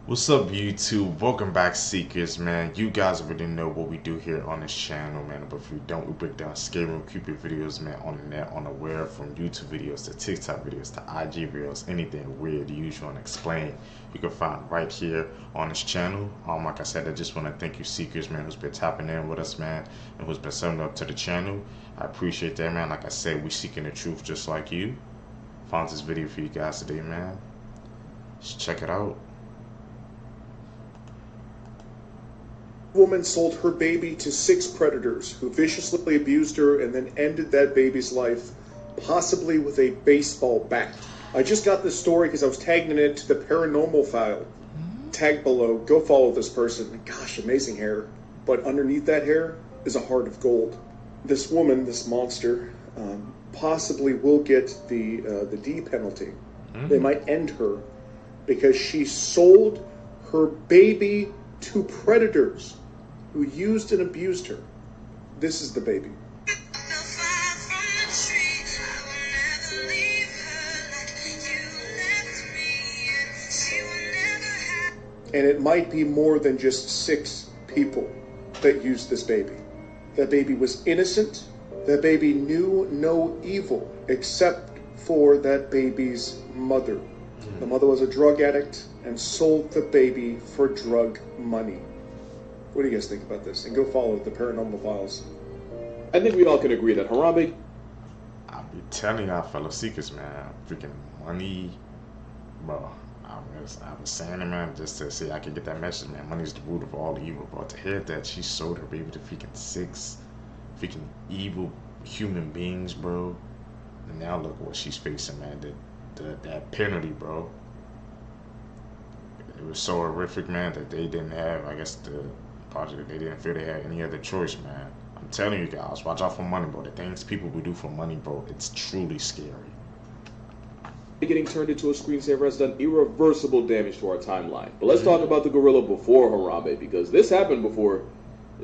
What's up, YouTube? Welcome back, Seekers, man. You guys already know what we do here on this channel, man. But if we don't, we break down scary and creepy videos, man, on the net, on the web, from YouTube videos to TikTok videos to IG videos, anything weird, usual, and explain, you can find right here on this channel. Like I said, I just want to thank you, Seekers, man, who's been tapping in with us, man, and who's been subbing up to the channel. I appreciate that, man. Like I said, we seeking the truth just like you. Found this video for you guys today, man. Just check it out. Woman sold her baby to 6 predators who viciously abused her and then ended that baby's life, possibly with a baseball bat. I just got this story because I was tagging it to the paranormal file. Tag below, go follow this person. Gosh, amazing hair. But underneath that hair is a heart of gold. This woman, this monster, possibly will get the D penalty. They might end her because she sold her baby to predators who used and abused her. This is the baby. And it might be more than just 6 people that used this baby. That baby was innocent. That baby knew no evil except for that baby's mother. The mother was a drug addict and sold the baby for drug money. What do you guys think about this? And go follow the Paranormal Files. I think we all can agree that Harambe... I'll be telling y'all, fellow seekers, man, freaking money, bro. I was saying it, man, just to see I could get that message, man. Money is the root of all evil, bro. To hear that she sold her baby to freaking 6 freaking evil human beings, bro. And now look what she's facing, man. That penalty, bro. It was so horrific, man, that they didn't have, I guess, the project, they didn't feel they had any other choice, man. I'm telling you guys, watch out for money, bro. The things people will do for money, bro, it's truly scary. Getting turned into a screensaver has done irreversible damage to our timeline. But let's talk about the gorilla before Harambe, because this happened before,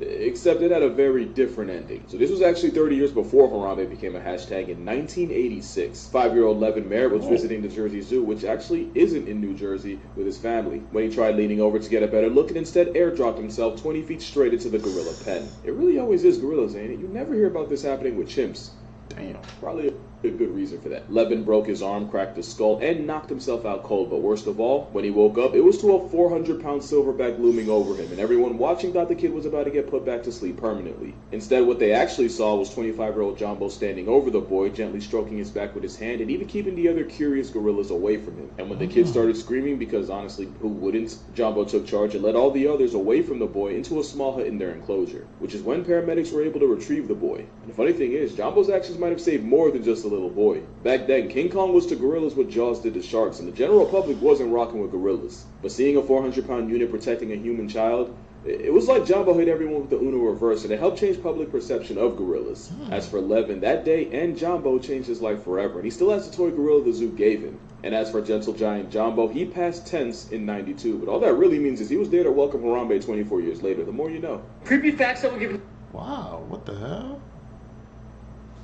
except it had a very different ending. So this was actually 30 years before Harambe became a hashtag in 1986. 5-year-old Levin Merritt was visiting the Jersey Zoo, which actually isn't in New Jersey, with his family, when he tried leaning over to get a better look and instead airdropped himself 20 feet straight into the gorilla pen. It really always is gorillas, ain't it? You never hear about this happening with chimps. Damn. Probably a good reason for that. Levin broke his arm, cracked his skull, and knocked himself out cold. But worst of all, when he woke up, it was to a 400-pound silverback looming over him, and everyone watching thought the kid was about to get put back to sleep permanently. Instead, what they actually saw was 25-year-old Jumbo standing over the boy, gently stroking his back with his hand, and even keeping the other curious gorillas away from him. And when the kid started screaming, because honestly, who wouldn't, Jumbo took charge and led all the others away from the boy into a small hut in their enclosure, which is when paramedics were able to retrieve the boy. And the funny thing is, Jumbo's actions might have saved more than just a little boy. Back then, King Kong was to gorillas what Jaws did to sharks, and the general public wasn't rocking with gorillas. But seeing a 400-pound unit protecting a human child, it was like Jumbo hit everyone with the Uno reverse, and it helped change public perception of gorillas. As for Levin, that day and Jumbo changed his life forever, and he still has the toy gorilla the zoo gave him. And as for gentle giant Jumbo, he passed tense in '92, but all that really means is he was there to welcome Harambe 24 years later. The more you know. Creepy facts that will give. Wow, what the hell?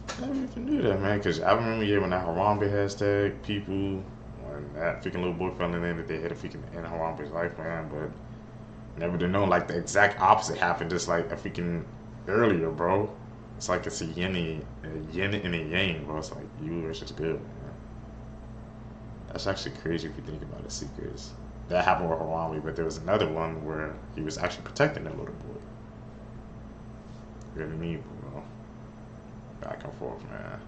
How you can do that, man? Because I remember, yeah, when that Harambe hashtag, people, when that freaking little boy fell in there, that they had a freaking end Harambe's life, man. But never to know, like, the exact opposite happened just like a freaking earlier, bro. It's like it's a yin and a yang, bro. It's like you versus good, man. That's actually crazy if you think about it, Secrets. That happened with Harambe, but there was another one where he was actually protecting that little boy. Really neat, bro. Back and forth, man.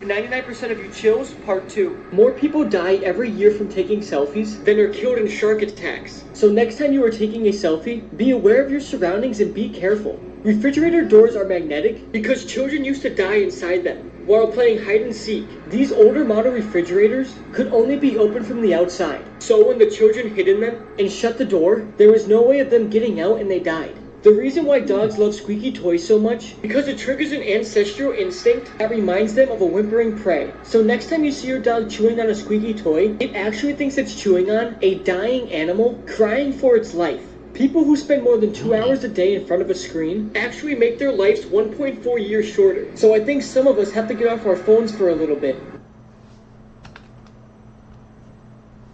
99% of you chills, part 2. More people die every year from taking selfies than are killed in shark attacks. So next time you are taking a selfie, be aware of your surroundings and be careful. Refrigerator doors are magnetic because children used to die inside them while playing hide and seek. These older model refrigerators could only be opened from the outside. So when the children hid in them and shut the door, there was no way of them getting out and they died. The reason why dogs love squeaky toys so much, because it triggers an ancestral instinct that reminds them of a whimpering prey. So next time you see your dog chewing on a squeaky toy, it actually thinks it's chewing on a dying animal crying for its life. People who spend more than 2 hours a day in front of a screen actually make their lives 1.4 years shorter. So I think some of us have to get off our phones for a little bit.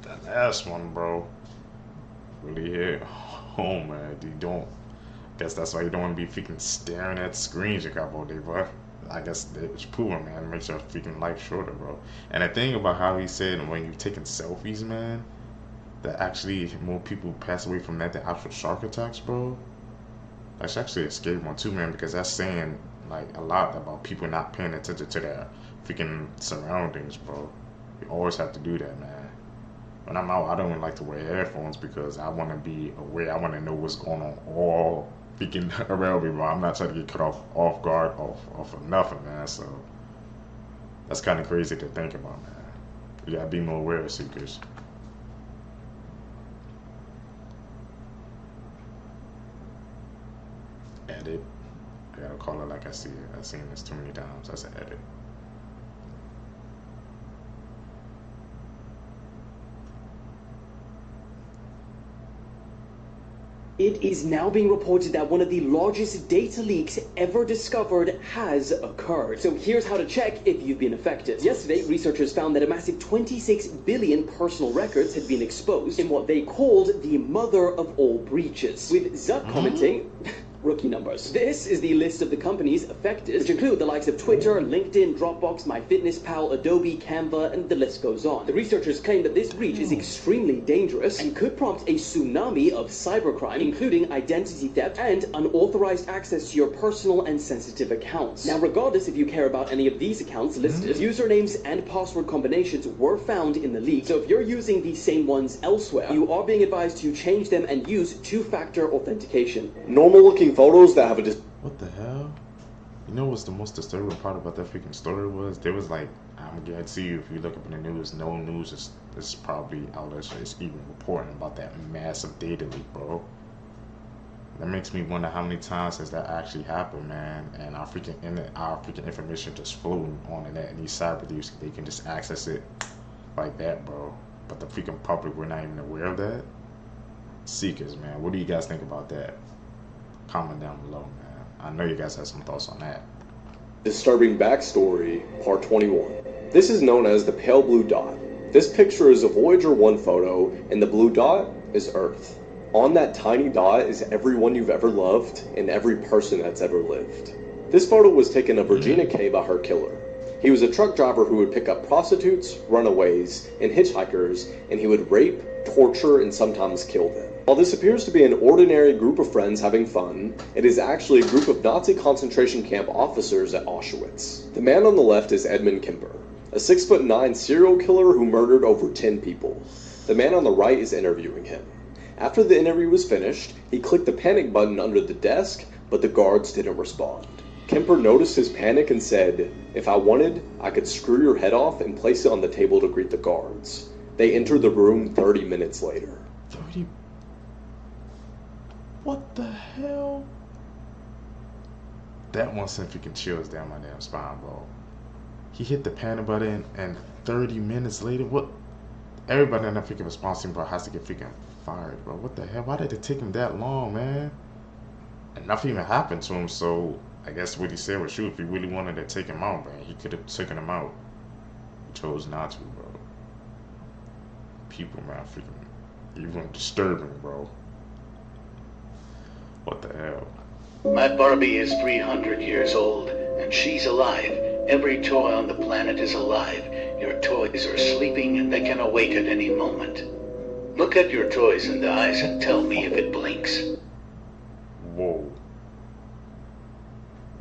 That last one, bro. really hit home, man. You don't. Guess that's why you don't want to be freaking staring at screens you got all day, bro. I guess it's proven, man. It makes your freaking life shorter, bro. And the thing about how he said when you're taking selfies, man, that actually more people pass away from that than actual shark attacks, bro. That's actually a scary one too, man, because that's saying like a lot about people not paying attention to their freaking surroundings, bro. You always have to do that, man. When I'm out, I don't even like to wear headphones because I want to be aware. I want to know what's going on all freaking around me, bro. I'm not trying to get cut off guard off of nothing, man. So that's kind of crazy to think about, man. You gotta be more aware, seekers. Edit. I gotta call it like I see it. I've seen this too many times. That's an edit. It is now being reported that one of the largest data leaks ever discovered has occurred. So here's how to check if you've been affected. Yesterday, researchers found that a massive 26 billion personal records had been exposed in what they called the mother of all breaches. With Zuck commenting, rookie numbers. This is the list of the companies affected, which include the likes of Twitter, LinkedIn, Dropbox, MyFitnessPal, Adobe, Canva, and the list goes on. The researchers claim that this breach is extremely dangerous and could prompt a tsunami of cybercrime, including identity theft and unauthorized access to your personal and sensitive accounts. Now, regardless if you care about any of these accounts listed, usernames and password combinations were found in the leak. So if you're using these same ones elsewhere, you are being advised to change them and use two-factor authentication. Normal-looking photos that have a What the hell? You know what's the most disturbing part about that freaking story was? There was like, I'm guarantee you, if you look up in the news, no news is probably outlets is even reporting about that massive data leak, bro. That makes me wonder how many times has that actually happened, man? And our freaking information just floating on the net, and these cyber thieves, they can just access it like that, bro. But the freaking public, we're not even aware of that. Seekers, man, what do you guys think about that? Comment down below, man. I know you guys have some thoughts on that. Disturbing backstory, part 21. This is known as the pale blue dot. This picture is a Voyager 1 photo, and the blue dot is Earth. On that tiny dot is everyone you've ever loved and every person that's ever lived. This photo was taken of Regina Kay by her killer. He was a truck driver who would pick up prostitutes, runaways, and hitchhikers, and he would rape, torture, and sometimes kill them. While this appears to be an ordinary group of friends having fun, it is actually a group of Nazi concentration camp officers at Auschwitz. The man on the left is Edmund Kemper, a 6'9" serial killer who murdered over 10 people. The man on the right is interviewing him. After the interview was finished, he clicked the panic button under the desk, but the guards didn't respond. Kemper noticed his panic and said, "If I wanted, I could screw your head off and place it on the table to greet the guards." They entered the room 30 minutes later. 30? What the hell? That one sent freaking chills down my damn spine, bro. He hit the panic button and 30 minutes later, what? Everybody in that freaking response team, bro, has to get freaking fired, bro. What the hell? Why did it take him that long, man? And nothing even happened to him, so I guess what he said was true. If he really wanted to take him out, man, he could have taken him out. He chose not to, bro. People, man, freaking even disturbing, bro. What the hell? My Barbie is 300 years old, and she's alive. Every toy on the planet is alive. Your toys are sleeping, and they can awake at any moment. Look at your toys in the eyes and tell me if it blinks. Whoa.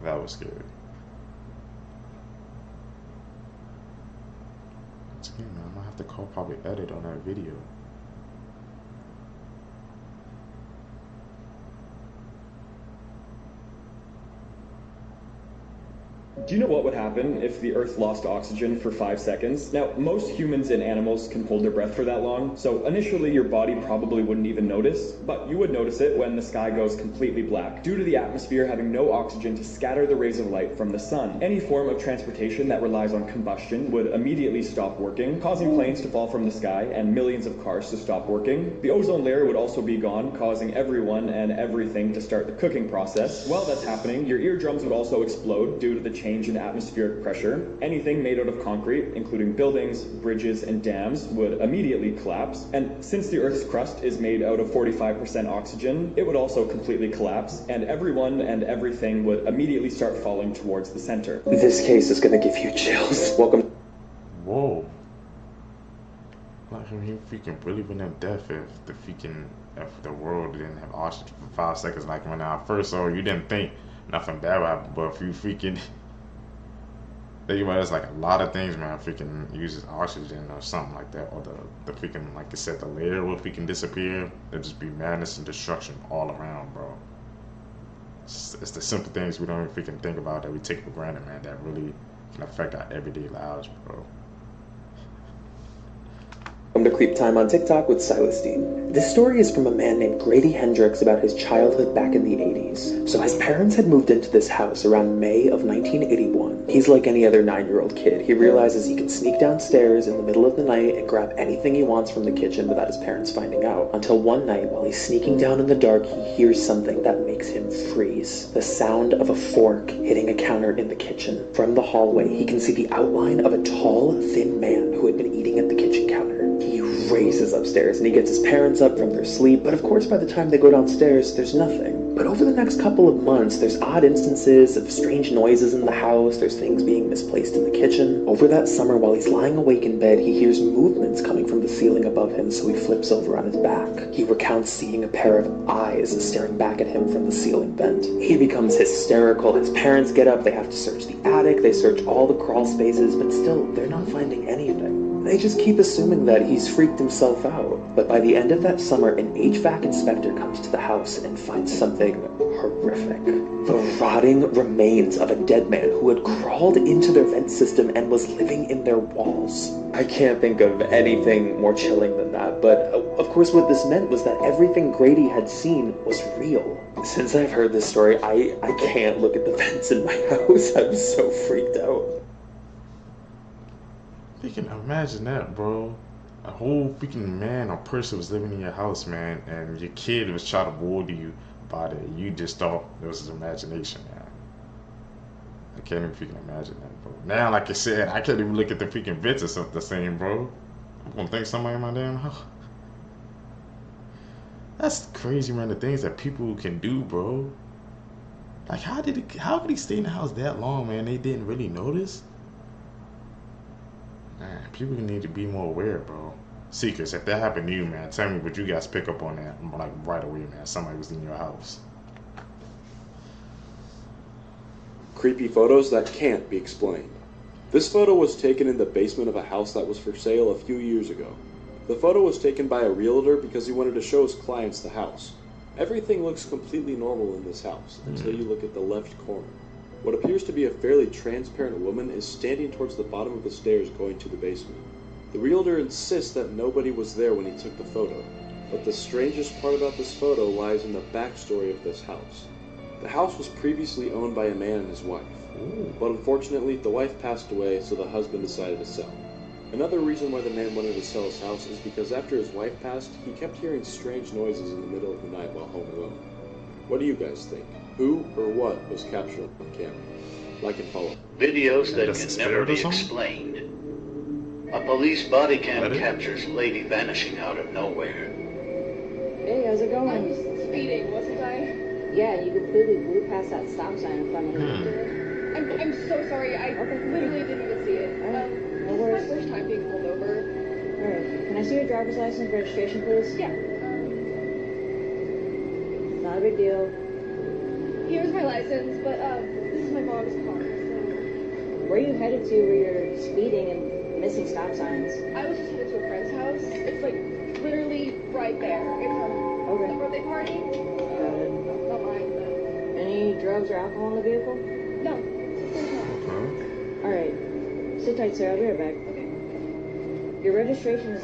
That was scary. Once again, man, I'm gonna have to call probably edit on that video. Do you know what would happen if the Earth lost oxygen for 5 seconds? Now, most humans and animals can hold their breath for that long, so initially your body probably wouldn't even notice, but you would notice it when the sky goes completely black, due to the atmosphere having no oxygen to scatter the rays of light from the sun. Any form of transportation that relies on combustion would immediately stop working, causing planes to fall from the sky and millions of cars to stop working. The ozone layer would also be gone, causing everyone and everything to start the cooking process. While that's happening, your eardrums would also explode due to the change change in atmospheric pressure, anything made out of concrete, including buildings, bridges, and dams, would immediately collapse. And since the Earth's crust is made out of 45% oxygen, it would also completely collapse, and everyone and everything would immediately start falling towards the center. This case is gonna give you chills. Welcome. Whoa. Like, he freaking really wouldn't have death if the world didn't have oxygen for 5 seconds. Like when I first saw you didn't think nothing bad would happen, but if you freaking think about it, it's like a lot of things, man, freaking uses oxygen or something like that, or the freaking, like I said, the layer will freaking disappear. There'll just be madness and destruction all around, bro. It's the simple things we don't even freaking think about that we take for granted, man, that really can affect our everyday lives, bro. Welcome to Creep Time on TikTok with Silas D. This story is from a man named Grady Hendrix about his childhood back in the 80s. So his parents had moved into this house around May of 1981. He's like any other 9-year-old kid. He realizes he can sneak downstairs in the middle of the night and grab anything he wants from the kitchen without his parents finding out. Until one night, while he's sneaking down in the dark, he hears something that makes him freeze. The sound of a fork hitting a counter in the kitchen. From the hallway, he can see the outline of a tall, thin man who had been eating at the kitchen counter. He races upstairs and he gets his parents up from their sleep, but of course by the time they go downstairs, there's nothing. But over the next couple of months, there's odd instances of strange noises in the house, there's things being misplaced in the kitchen. Over that summer, while he's lying awake in bed, he hears movements coming from the ceiling above him, so he flips over on his back. He recounts seeing a pair of eyes staring back at him from the ceiling vent. He becomes hysterical, his parents get up, they have to search the attic, they search all the crawl spaces, but still, they're not finding anything. They just keep assuming that he's freaked himself out. But by the end of that summer, an HVAC inspector comes to the house and finds something horrific. The rotting remains of a dead man who had crawled into their vent system and was living in their walls. I can't think of anything more chilling than that, but of course what this meant was that everything Grady had seen was real. Since I've heard this story, I can't look at the vents in my house. I'm so freaked out. You can imagine that, bro. A whole freaking man or person was living in your house, man, and your kid was trying to warn you about it. You just thought it was his imagination, man. I can't even freaking imagine that, bro. Now, like I said, I can't even look at the freaking vents or something the same, bro. I'm gonna think somebody in my damn house. That's crazy, man, the things that people can do, bro. Like, how could he stay in the house that long, man? They didn't really notice? Man, people need to be more aware, bro. Seekers, if that happened to you, man, tell me, would you guys pick up on that, like, right away, man? Somebody was in your house. Creepy photos that can't be explained. This photo was taken in the basement of a house that was for sale a few years ago. The photo was taken by a realtor because he wanted to show his clients the house. Everything looks completely normal in this house until you look at the left corner. What appears to be a fairly transparent woman is standing towards the bottom of the stairs going to the basement. The realtor insists that nobody was there when he took the photo, but the strangest part about this photo lies in the backstory of this house. The house was previously owned by a man and his wife, but unfortunately the wife passed away, so the husband decided to sell. Another reason why the man wanted to sell his house is because after his wife passed, he kept hearing strange noises in the middle of the night while home alone. What do you guys think? Who or what was captured on camera? Like and follow. Videos that can never be explained. A police body cam captures lady vanishing out of nowhere. Hey, how's it going? I was speeding, wasn't I? Yeah, you completely blew past that stop sign in front of me. I'm so sorry. I literally didn't even see it. No This worries. is my first time being pulled over. Alright, can I see your driver's license registration, please? Yeah. Not a big deal. Here's my license, but this is my mom's car. So Where are you headed to where you're speeding and missing stop signs? I was just headed to a friend's house. It's like literally right there. It's Okay. a birthday party. Got it. Not mine, but Any drugs or alcohol in the vehicle? no. There's not. Alright. Sit tight, sir. I'll be right back. Okay. Your registration is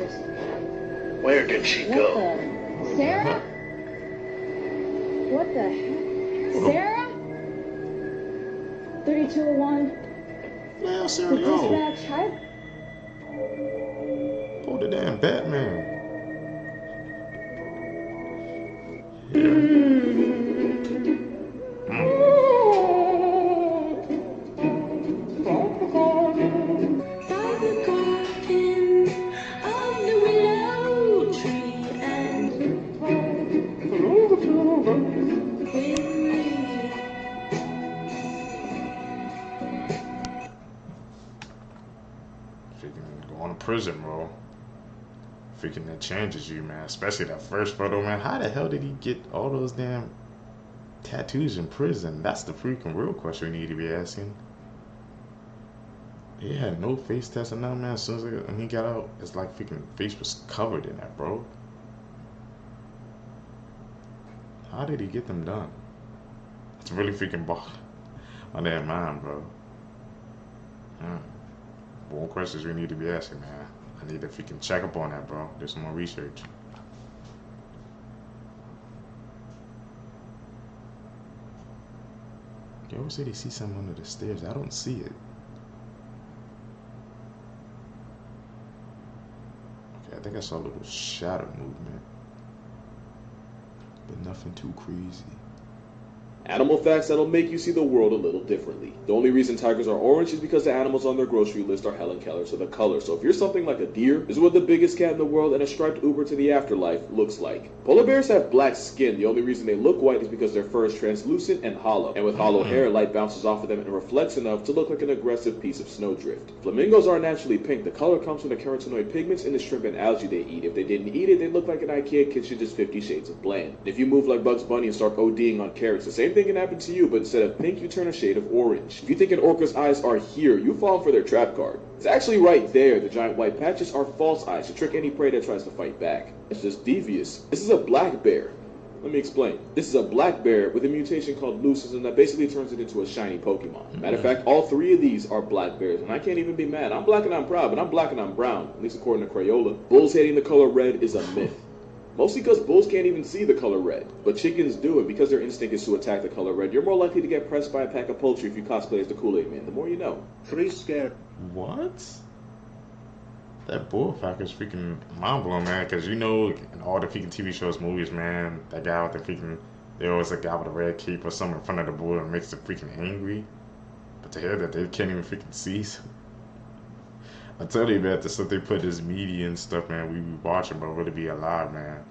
Where did she What go? the? Sarah? What the heck? Sarah? 3201. Man, The Sarah, go. dispatch. Hi. Oh, the damn Batman. prison, bro. Freaking that changes you, man. Especially that first photo, man. How the hell did he get all those damn tattoos in prison? That's the freaking real question we need to be asking. He had no face test or nothing, man. As soon as when he got out, it's like freaking face was covered in that, bro. How did he get them done? It's really freaking on that mind, bro. More questions we need to be asking, man. I need to freaking check up on that, bro. Do some more research. You always say they see something under the stairs. I don't see it. Okay, I think I saw a little shadow movement, but nothing too crazy. Animal facts that'll make you see the world a little differently. The only reason tigers are orange is because the animals on their grocery list are Helen Keller to the color. So if you're something like a deer, this is what the biggest cat in the world and a striped Uber to the afterlife looks like. Polar bears have black skin. The only reason they look white is because their fur is translucent and hollow. And with hollow hair, light bounces off of them and reflects enough to look like an aggressive piece of snowdrift. Flamingos are naturally pink. The color comes from the carotenoid pigments in the shrimp and algae they eat. If they didn't eat it, they'd look like an IKEA kitchen, just 50 shades of bland. And if you move like Bugs Bunny and start ODing on carrots, the same thing can happen to you, but instead of pink, you turn a shade of orange. If you think an orca's eyes are here, you fall for their trap card. It's actually right there. The giant white patches are false eyes to trick any prey that tries to fight back. It's just devious. This is a black bear. Let me explain. This is a black bear with a mutation called leucism that basically turns it into a shiny Pokemon. Matter of fact, all three of these are black bears, and I can't even be mad. I'm black and I'm proud, but I'm black and I'm brown, at least according to Crayola. Bulls hating the color red is a myth. Mostly because bulls can't even see the color red, but chickens do, and because their instinct is to attack the color red, you're more likely to get pressed by a pack of poultry if you cosplay as the Kool-Aid Man. The more you know. 3 scared. What? That bullfuck is freaking mind-blowing, man, because you know in all the freaking TV shows, movies, man, that guy with the freaking, there always a guy with a red cape or something in front of the bull and makes them freaking angry. But to hear that they can't even freaking see. I tell you, man, the stuff they put this media and stuff, man, we be watching, but really be alive, man.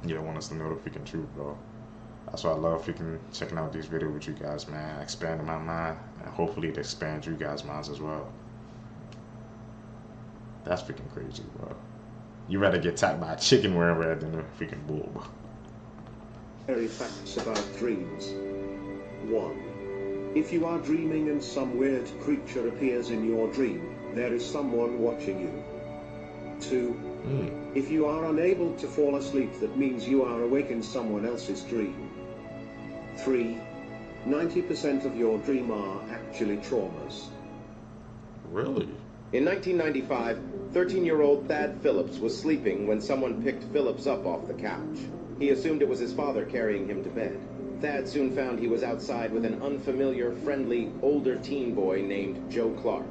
You don't want us to know the freaking truth, bro. That's why I love freaking checking out these videos with you guys, man. Expanding my mind, and hopefully it expands you guys' minds as well. That's freaking crazy, bro. You rather get attacked by a chicken wearing red than a freaking bull, bro. Scary facts about dreams. 1. If you are dreaming and some weird creature appears in your dream, there is someone watching you. 2. If you are unable to fall asleep, that means you are awake in someone else's dream. 3. 90% of your dream are actually traumas. Really? In 1995, 13-year-old Thad Phillips was sleeping when someone picked Phillips up off the couch. He assumed it was his father carrying him to bed. Thad soon found he was outside with an unfamiliar, friendly, older teen boy named Joe Clark.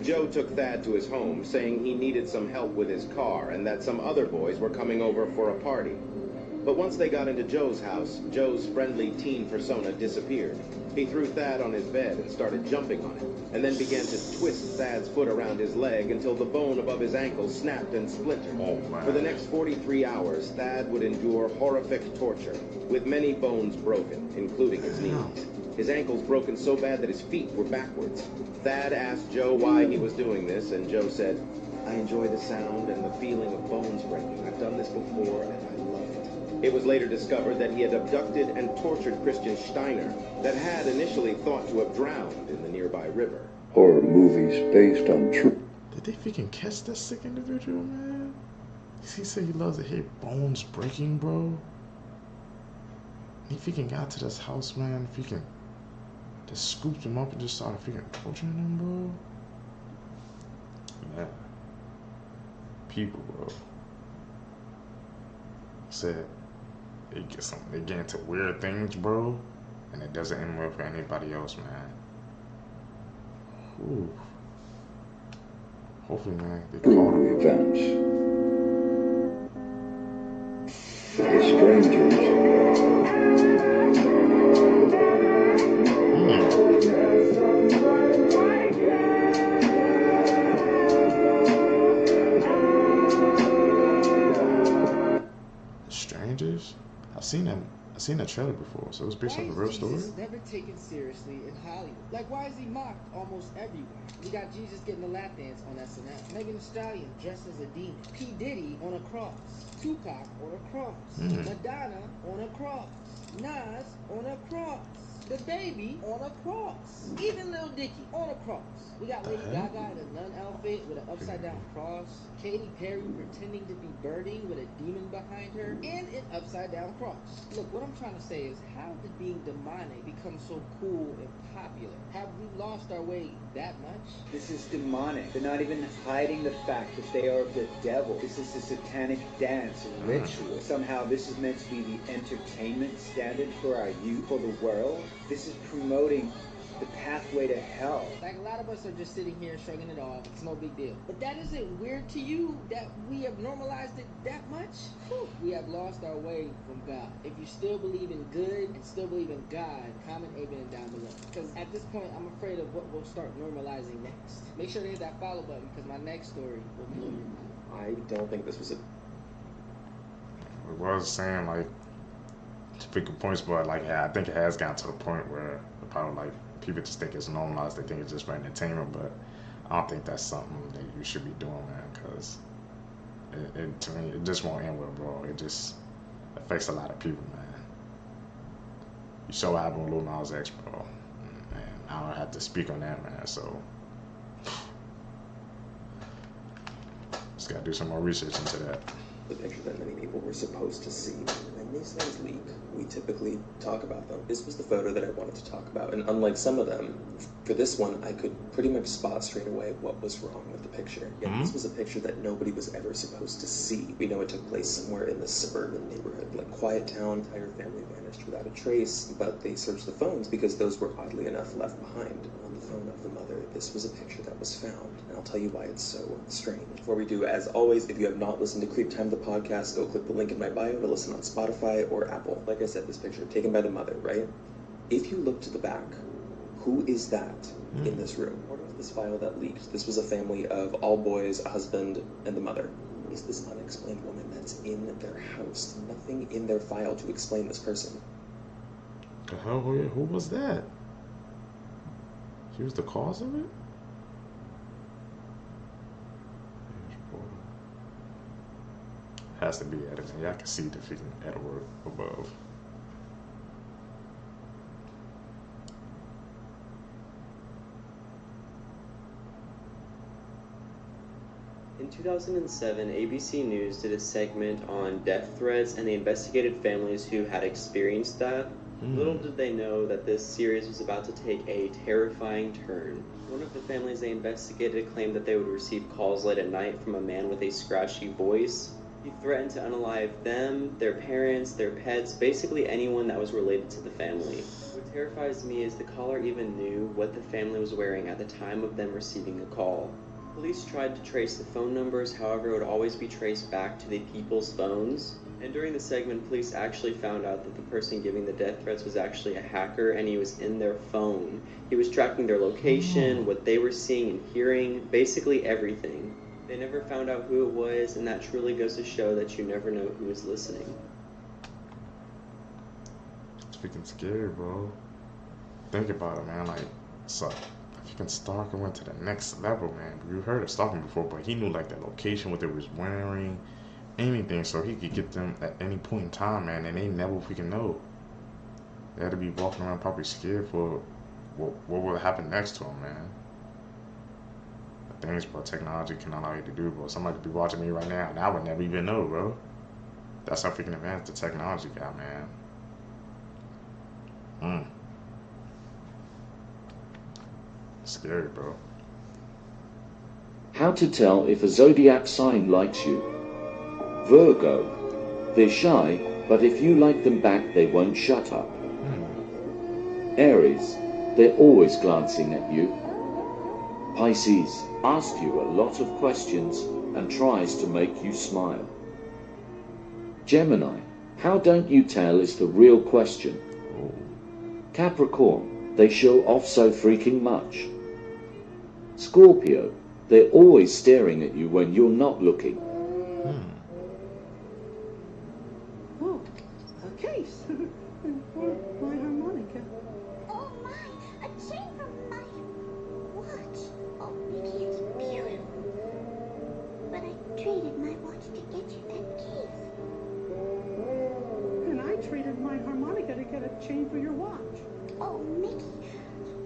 Joe took Thad to his home, saying he needed some help with his car and that some other boys were coming over for a party. But once they got into Joe's house, Joe's friendly teen persona disappeared. He threw Thad on his bed and started jumping on him, and then began to twist Thad's foot around his leg until the bone above his ankle snapped and splintered. For the next 43 hours, Thad would endure horrific torture, with many bones broken, including his knees. His ankles broken so bad that his feet were backwards. Thad asked Joe why he was doing this, and Joe said, "I enjoy the sound and the feeling of bones breaking. I've done this before, and I love it." It was later discovered that he had abducted and tortured Christian Steiner, that had initially thought to have drowned in the nearby river. Horror movies based on true. Did they freaking catch that sick individual, man? He said he loves to hear bones breaking, bro. He freaking got to this house, man. Freaking just scooped him up and just started freaking torturing him, bro. Man. People, bro. Said they get into weird things, bro, and it doesn't end well for anybody else, man. Ooh. Hopefully, man, they call them events. The strangers. Strangers? I've I've seen the trailer before, so it was based on a real story. Jesus never taken seriously in Hollywood? Like, why is he mocked almost everywhere? We got Jesus getting a lap dance on SNL. Megan Thee Stallion dressed as a demon. P. Diddy on a cross. Tupac on a cross. Madonna on a cross. Nas on a cross. The Baby on a cross. Even Lil Dicky on a cross. We got Lady Gaga in a nun outfit with an upside down cross. Katy Perry pretending to be burning with a demon behind her and an upside down cross. Look, what I'm trying to say is, how did being demonic become so cool and popular? Have we lost our way that much? This is demonic. They're not even hiding the fact that they are of the devil. This is a satanic dance and ritual. Somehow this is meant to be the entertainment standard for our youth, for the world. This is promoting the pathway to hell. Like, a lot of us are just sitting here shrugging it off. It's no big deal. But that isn't weird to you that we have normalized it that much? Whew. We have lost our way from God. If you still believe in good and still believe in God, comment amen down below. Because at this point, I'm afraid of what we'll start normalizing next. Make sure to hit that follow button, because my next story will blow your mind. I don't think this was a... It was saying, like, speaking points, but, like, yeah, I think it has gotten to the point where probably, like, people just think it's normalized. They think it's just for entertainment, but I don't think that's something that you should be doing, man, because to me, it just won't end well, bro. It just affects a lot of people, man. You saw what happened with Lil Nas X, bro. Man, I don't have to speak on that, man, so just gotta do some more research into that. The picture that many people were supposed to see. When these things leak, we typically talk about them. This was the photo that I wanted to talk about, and unlike some of them, for this one, I could pretty much spot straight away what was wrong with the picture. Yet this was a picture that nobody was ever supposed to see. We know it took place somewhere in the suburban neighborhood, like Quiet Town. Entire family vanished without a trace, but they searched the phones because those were oddly enough left behind. On the phone of the mother, this was a picture that was found, and I'll tell you why it's so strange. Before we do, as always, if you have not listened to Creep Time the podcast, go click the link in my bio to listen on Spotify or Apple. Like I said, this picture taken by the mother, right? If you look to the back, who is that in this room? Part of this file that leaked, this was a family of all boys, a husband, and the mother. Is this unexplained woman that's in their house? Nothing in their file to explain this person. The hell? Who was that? She was the cause of it? Has to be editing. Yeah, I can see the freaking editor above. In 2007, ABC News did a segment on death threats, and they investigated families who had experienced that. Little did they know that this series was about to take a terrifying turn. One of the families they investigated claimed that they would receive calls late at night from a man with a scratchy voice. He threatened to unalive them, their parents, their pets, basically anyone that was related to the family. What terrifies me is the caller even knew what the family was wearing at the time of them receiving the call. Police tried to trace the phone numbers, however it would always be traced back to the people's phones. And during the segment, police actually found out that the person giving the death threats was actually a hacker, and he was in their phone. He was tracking their location, what they were seeing and hearing, basically everything. They never found out who it was, and that truly goes to show that you never know who is listening. It's freaking scary, bro. Think about it, man. Like, so if you can stalk and went to the next level, man. You heard of stalking before, but he knew like the location, what they was wearing, anything, so he could get them at any point in time, man. And they never freaking know. They had to be walking around probably scared for what will happen next to him, man. The things, bro, technology can allow you to do, bro. Somebody could be watching me right now, and I would never even know, bro. That's how freaking advanced the technology got, man. Scary, bro. How to tell if a zodiac sign likes you. Virgo. They're shy, but if you like them back, they won't shut up. Aries. They're always glancing at you. Pisces. Asks you a lot of questions and tries to make you smile. Gemini. How don't you tell is the real question. Capricorn. They show off so freaking much. Scorpio. They're always staring at you when you're not looking. Oh, a case. And for my harmonica. Oh my, a chain from my watch. Oh, Mickey, it's beautiful. But I traded my watch to get you that case. And I traded my harmonica to get a chain for your watch. Oh, Mickey,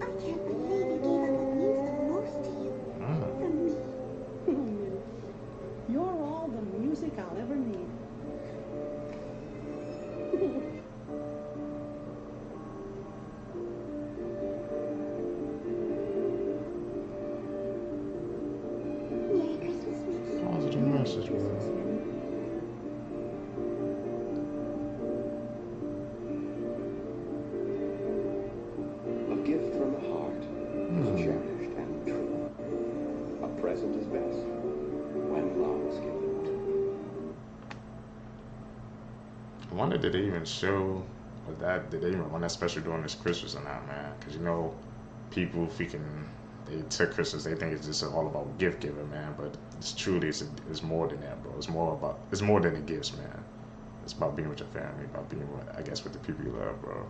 I can't believe you gave up what means the most to you. For me. Oh, Minnie. You're all the music I'll ever need. Merry Christmas, Mickey. Positive message, bro. A gift from the heart is cherished and true. A present is best when love is given. I wonder did they even show did they even run that special during this Christmas or not, man? Because you know, people they took Christmas, they think it's just all about gift giving, man. But it's more than that, bro. It's more than the gifts, man. It's about being with your family, about being with, I guess, with the people you love, bro.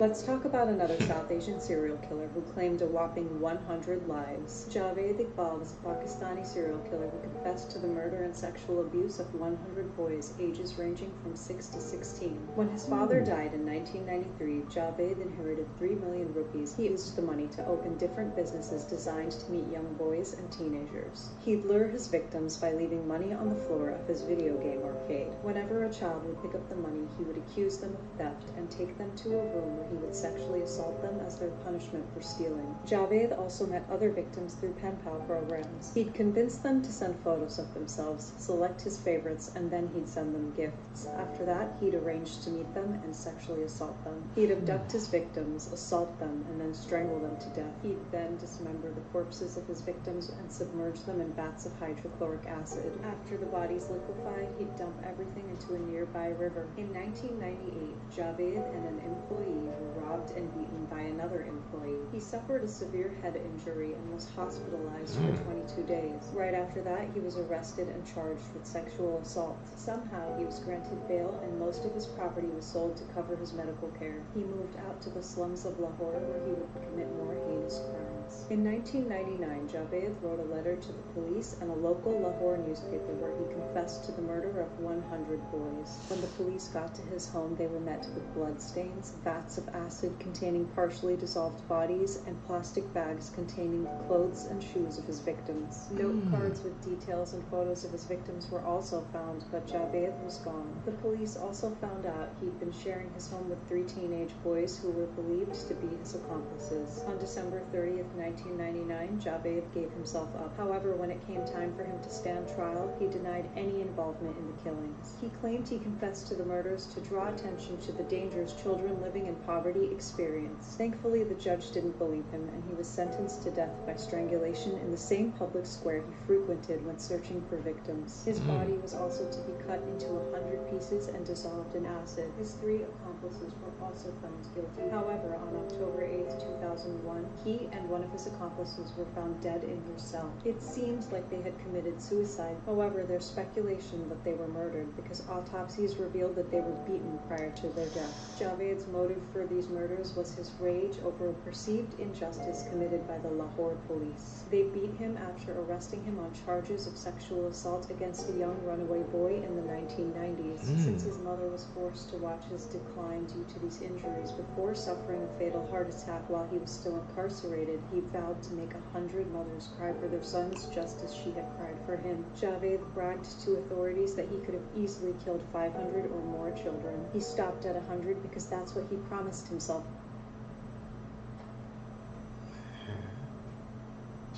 Let's talk about another South Asian serial killer who claimed a whopping 100 lives. Javed Iqbal was a Pakistani serial killer who confessed to the murder and sexual abuse of 100 boys, ages ranging from 6 to 16. When his father died in 1993, Javed inherited 3 million rupees. He used the money to open different businesses designed to meet young boys and teenagers. He'd lure his victims by leaving money on the floor of his video game arcade. Whenever a child would pick up the money, he would accuse them of theft and take them to a room where he would sexually assault them as their punishment for stealing. Javed also met other victims through pen pal programs. He'd convince them to send photos of themselves, select his favorites, and then he'd send them gifts. After that, he'd arrange to meet them and sexually assault them. He'd abduct his victims, assault them, and then strangle them to death. He'd then dismember the corpses of his victims and submerge them in vats of hydrochloric acid. After the bodies liquefied, he'd dump everything into a nearby river. In 1998, Javed and an employee were robbed and beaten by another employee. He suffered a severe head injury and was hospitalized for 22 days. Right after that, he was arrested and charged with sexual assault. Somehow, he was granted bail and most of his property was sold to cover his medical care. He moved out to the slums of Lahore where he would commit more heinous crimes. In 1999, Javed wrote a letter to the police and a local Lahore newspaper where he confessed to the murder of 100 boys. When the police got to his home, they were met with bloodstains, vats of acid containing partially dissolved bodies, and plastic bags containing the clothes and shoes of his victims. Note cards with details and photos of his victims were also found, but Javed was gone. The police also found out he'd been sharing his home with 3 teenage boys who were believed to be his accomplices. On December 30th, 1999, Javed gave himself up. However, when it came time for him to stand trial, he denied any involvement in the killings. He claimed he confessed to the murders to draw attention to the dangers children living in poverty experience. Thankfully, the judge didn't believe him, and he was sentenced to death by strangulation in the same public square he frequented when searching for victims. His body was also to be cut into 100 pieces and dissolved in acid. His 3 accomplices were also found guilty. However, on October 8th, 2001, he and one of his accomplices were found dead in their cell. It seems like they had committed suicide. However, there's speculation that they were murdered because autopsies revealed that they were beaten prior to their death. Javed's motive for these murders was his rage over a perceived injustice committed by the Lahore police. They beat him after arresting him on charges of sexual assault against a young runaway boy in the 1990s. Since his mother was forced to watch his decline due to these injuries before suffering a fatal heart attack while he was still incarcerated, he vowed to make 100 mothers cry for their sons just as she had cried for him. Javed bragged to authorities that he could have easily killed 500 or more children. He stopped at 100 because that's what he promised himself.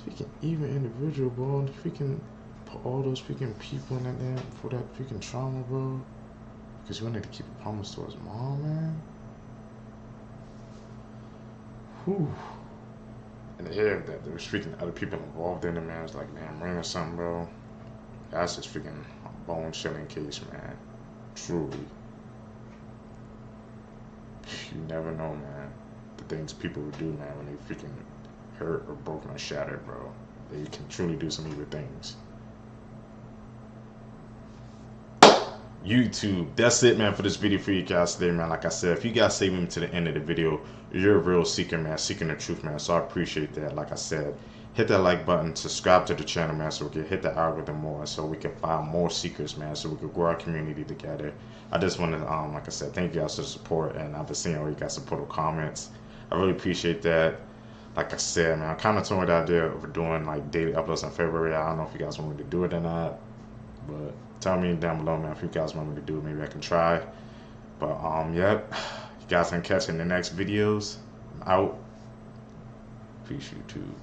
Freaking even individual, bro. Freaking put all those freaking people in there for that freaking trauma, bro. Because you wanted to keep a promise to his mom, man. Whew. And the air that there was freaking other people involved in it, man. It was like damn rain or something, bro. That's just freaking a bone chilling case, man. Truly. You never know, man. The things people would do, man, when they freaking hurt or broken or shattered, bro. They can truly do some evil things. YouTube. That's it, man, for this video for you guys today, man. Like I said, if you guys stay with me to the end of the video, you're a real seeker, man, seeking the truth, man. So I appreciate that. Like I said, hit that like button, subscribe to the channel, man, so we can hit the algorithm more, so we can find more seekers, man, so we can grow our community together. I just want to, like I said, thank you guys for the support, and I've been seeing all you guys support or comments. I really appreciate that. Like I said, man, I'm kind of torn with the idea of doing like daily uploads in February. I don't know if you guys want me to do it or not, but tell me down below, man, if you guys want me to do it. Maybe I can try. But yep, you guys can catch in the next videos. I'm out. Peace, YouTube.